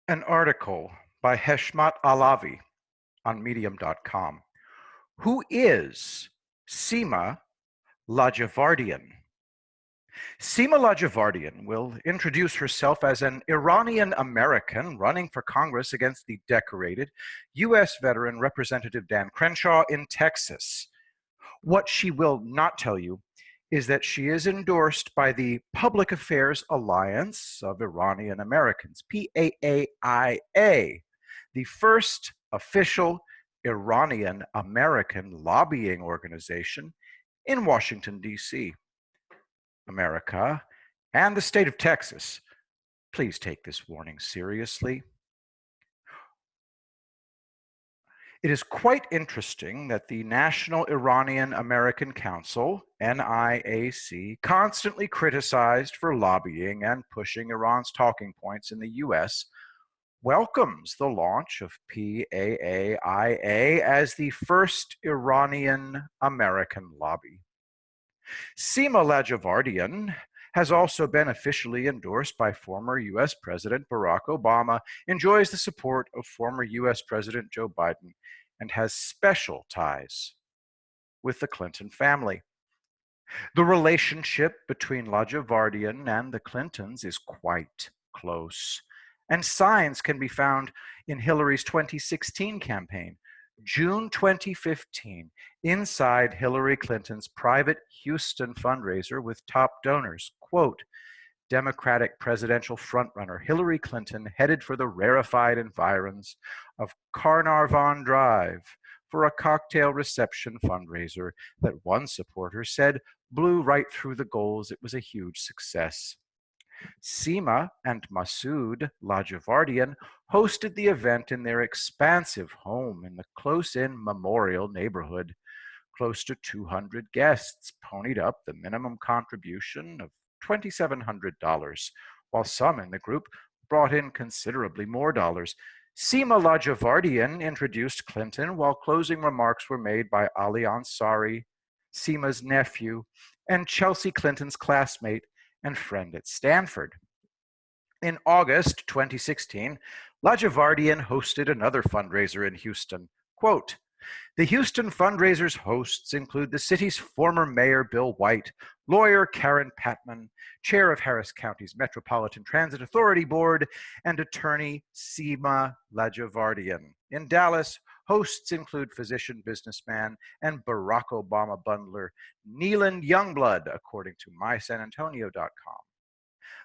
An article by Heshmat Alavi on medium.com. Who is Sima Ladjevardian? Sima Ladjevardian will introduce herself as an Iranian American running for Congress against the decorated U.S. veteran Representative Dan Crenshaw in Texas. What she will not tell you is that she is endorsed by the Public Affairs Alliance of Iranian Americans, PAAIA, the first official Iranian American lobbying organization in Washington, D.C. America and the state of Texas, please take this warning seriously. It is quite interesting that the National Iranian American Council, NIAC, constantly criticized for lobbying and pushing Iran's talking points in the US, welcomes the launch of PAAIA as the first Iranian American lobby. Sima Ladjevardian has also been officially endorsed by former US President Barack Obama, enjoys the support of former US President Joe Biden, and has special ties with the Clinton family. The relationship between Ladjevardian and the Clintons is quite close, and signs can be found in Hillary's 2016 campaign. June 2015, inside Hillary Clinton's private Houston fundraiser with top donors, quote, Democratic presidential frontrunner Hillary Clinton headed for the rarefied environs of Carnarvon Drive for a cocktail reception fundraiser that one supporter said blew right through the goals. It was a huge success. Sima and Masoud Ladjevardian hosted the event in their expansive home in the close-in Memorial neighborhood. Close to 200 guests ponied up the minimum contribution of $2,700, while some in the group brought in considerably more dollars. Sima Ladjevardian introduced Clinton, while closing remarks were made by Ali Ansari, Sima's nephew, and Chelsea Clinton's classmate and friend at Stanford. In August 2016, Ladjevardian hosted another fundraiser in Houston. Quote, the Houston fundraiser's hosts include the city's former mayor, Bill White, lawyer Karen Patman, chair of Harris County's Metropolitan Transit Authority Board, and attorney Sima Ladjevardian. In Dallas, hosts include physician, businessman, and Barack Obama bundler Neeland Youngblood, according to mysanantonio.com.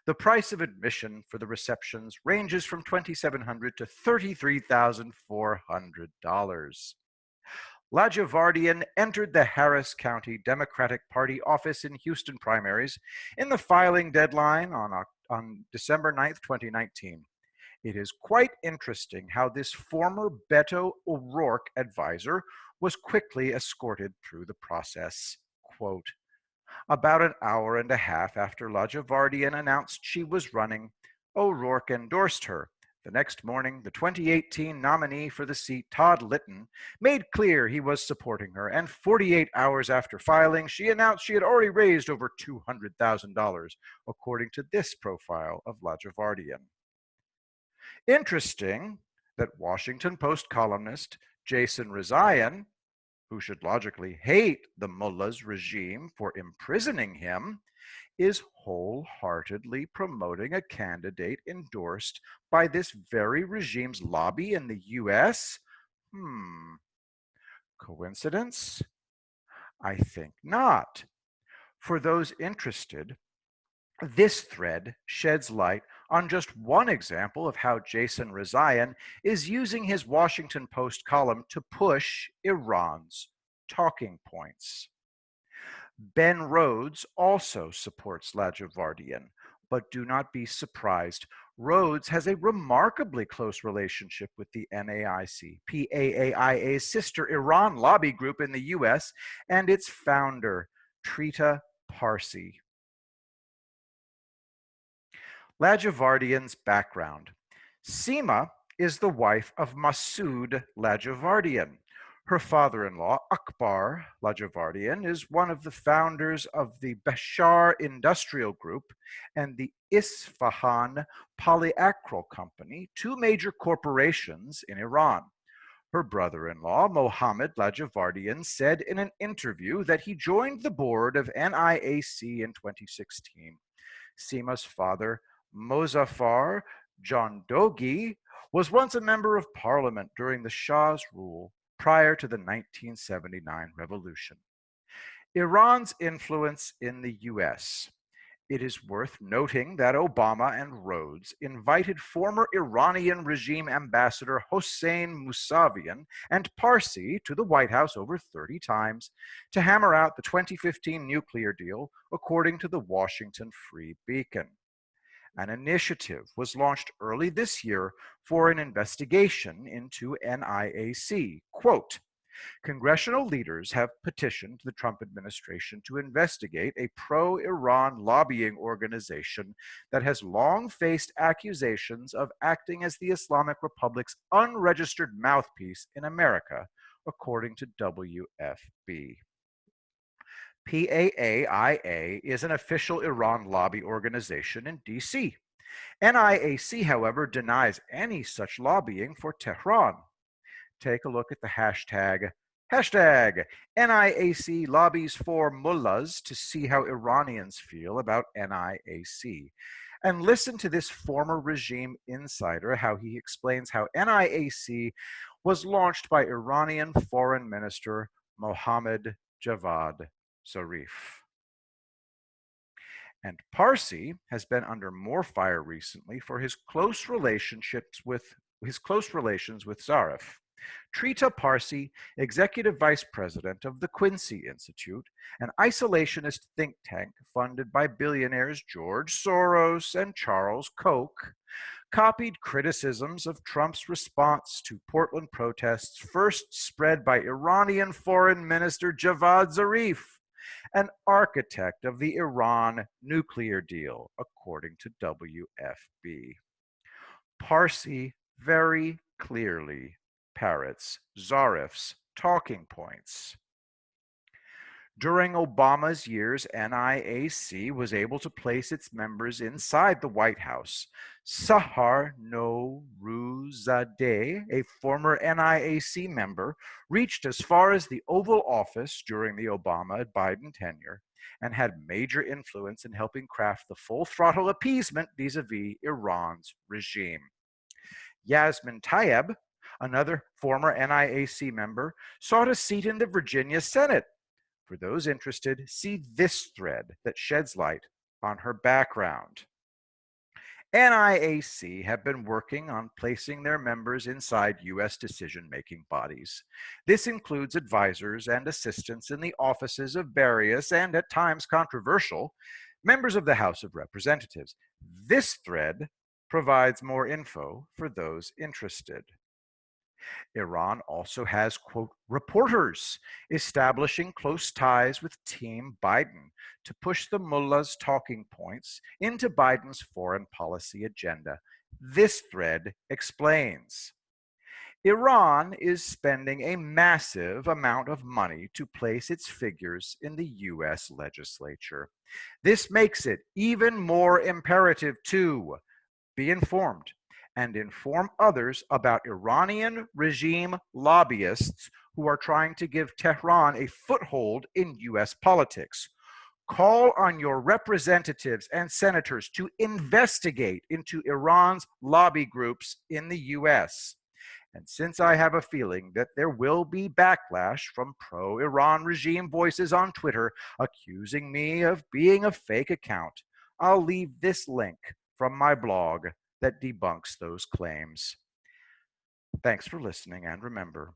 The price of admission for the receptions ranges from $2,700 to $33,400. Ladjevardian entered the Harris County Democratic Party office in Houston primaries in the filing deadline on December 9th, 2019. It is quite interesting how this former Beto O'Rourke advisor was quickly escorted through the process. Quote, about an hour and a half after Ladjevardian announced she was running, O'Rourke endorsed her. The next morning, the 2018 nominee for the seat, Todd Litton, made clear he was supporting her, and 48 hours after filing, she announced she had already raised over $200,000, according to this profile of Ladjevardian. Interesting that Washington Post columnist Jason Rezaian, who should logically hate the Mullahs regime for imprisoning him, is wholeheartedly promoting a candidate endorsed by this very regime's lobby in the US? Coincidence? I think not. For those interested, this thread sheds light on just one example of how Jason Rezaian is using his Washington Post column to push Iran's talking points. Ben Rhodes also supports Ladjevardian, but do not be surprised. Rhodes has a remarkably close relationship with the NAIC, PAAIA's sister Iran lobby group in the US, and its founder, Trita Parsi. Ladjevardian's background. Sima is the wife of Masoud Ladjevardian. Her father-in-law, Akbar Ladjevardian, is one of the founders of the Bashar Industrial Group and the Isfahan Polyacryl Company, two major corporations in Iran. Her brother-in-law, Mohammed Ladjevardian, said in an interview that he joined the board of NIAC in 2016. Sima's father, Mozaffar Jandogi, was once a member of parliament during the Shah's rule prior to the 1979 revolution. Iran's influence in the US. It is worth noting that Obama and Rhodes invited former Iranian regime ambassador Hossein Mousavian and Parsi to the White House over 30 times to hammer out the 2015 nuclear deal, according to the Washington Free Beacon. An initiative was launched early this year for an investigation into NIAC. Quote, congressional leaders have petitioned the Trump administration to investigate a pro-Iran lobbying organization that has long faced accusations of acting as the Islamic Republic's unregistered mouthpiece in America, according to WFB. PAAIA is an official Iran lobby organization in D.C. NIAC, however, denies any such lobbying for Tehran. Take a look at the hashtag NIAC lobbies for mullahs to see how Iranians feel about NIAC. And listen to this former regime insider, how he explains how NIAC was launched by Iranian Foreign Minister Mohammad Javad Zarif. And Parsi has been under more fire recently for his close relations with Zarif. Trita Parsi, executive vice president of the Quincy Institute, an isolationist think tank funded by billionaires George Soros and Charles Koch, copied criticisms of Trump's response to Portland protests first spread by Iranian Foreign Minister Javad Zarif, an architect of the Iran nuclear deal, according to WFB. Parsi very clearly parrots Zarif's talking points. During Obama's years, NIAC was able to place its members inside the White House. Sahar Nouruzadeh, a former NIAC member, reached as far as the Oval Office during the Obama-Biden tenure and had major influence in helping craft the full-throttle appeasement vis-a-vis Iran's regime. Yasmin Tayeb, another former NIAC member, sought a seat in the Virginia Senate. For those interested, see this thread that sheds light on her background. NIAC have been working on placing their members inside U.S. decision-making bodies. This includes advisors and assistants in the offices of various and at times controversial members of the House of Representatives. This thread provides more info for those interested. Iran also has, quote, reporters establishing close ties with Team Biden to push the mullahs' talking points into Biden's foreign policy agenda. This thread explains. Iran is spending a massive amount of money to place its figures in the US legislature. This makes it even more imperative to be informed and inform others about Iranian regime lobbyists who are trying to give Tehran a foothold in US politics. Call on your representatives and senators to investigate into Iran's lobby groups in the US. And since I have a feeling that there will be backlash from pro-Iran regime voices on Twitter accusing me of being a fake account, I'll leave this link from my blog that debunks those claims. Thanks for listening, and remember,